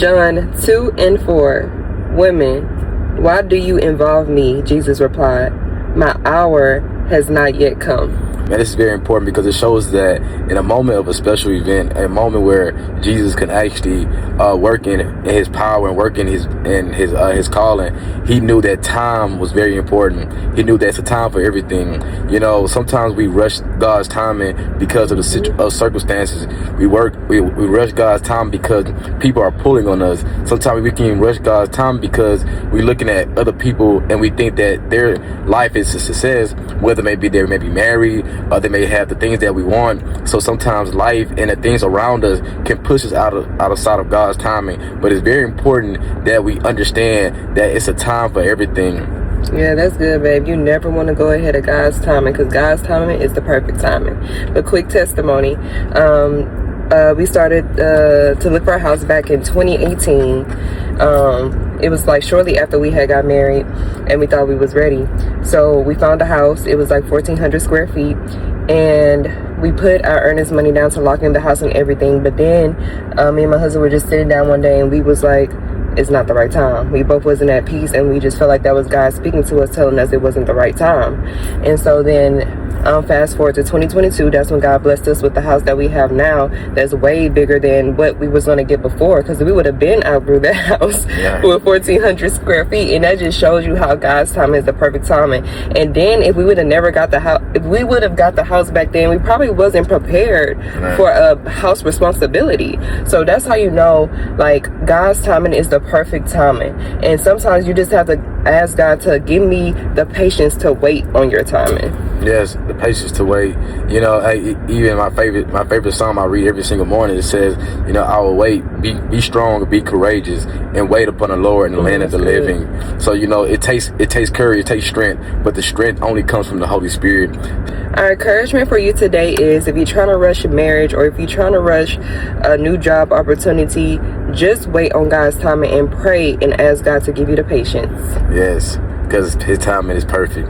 John 2 and 4. Women, why do you involve me? Jesus replied, my hour has not yet come. Man, this is very important because it shows that in a moment of a special event, a moment where Jesus can actually work in his power and work in his calling, he knew that time was very important. He knew that's a time for everything. You know, sometimes we rush God's timing because of the circumstances. We rush God's time because people are pulling on us. Sometimes we can rush God's time because we're looking at other people and we think that their life is a success, whether maybe they may be married, they may have the things that we want. So sometimes life and the things around us can push us out of sight of God's timing. But it's very important that we understand that it's a time for everything. Yeah, that's good, babe. You never want to go ahead of God's timing because God's timing is the perfect timing. But quick testimony. We started to look for a house back in 2018. It was like shortly after we had got married and we thought we was ready. So we found a house. It was like 1,400 square feet. And we put our earnest money down to lock in the house and everything. But then me and my husband were just sitting down one day and we was like, it's not the right time. We both wasn't at peace and we just felt like that was God speaking to us, telling us it wasn't the right time. And so then fast forward to 2022, that's when God blessed us with the house that we have now that's way bigger than what we was going to get before, because we would have been outgrew that house with 1,400 square feet. And that just shows you how God's time is the perfect timing. And then if we would have never got the house, if we would have got the house back then, we probably wasn't prepared for a house responsibility. So that's how you know, like, God's timing is the perfect timing. And sometimes you just have to ask God to give me the patience to wait on your timing. Yes, the patience to wait. You know, even my favorite psalm I read every single morning, it says, you know, I will wait, be strong, be courageous, and wait upon the Lord in the land of the living. So, you know, it takes courage, it takes strength, but the strength only comes from the Holy Spirit. Our encouragement for you today is, if you're trying to rush marriage or if you're trying to rush a new job opportunity, just wait on God's timing and pray and ask God to give you the patience. Yes, because his timing is perfect.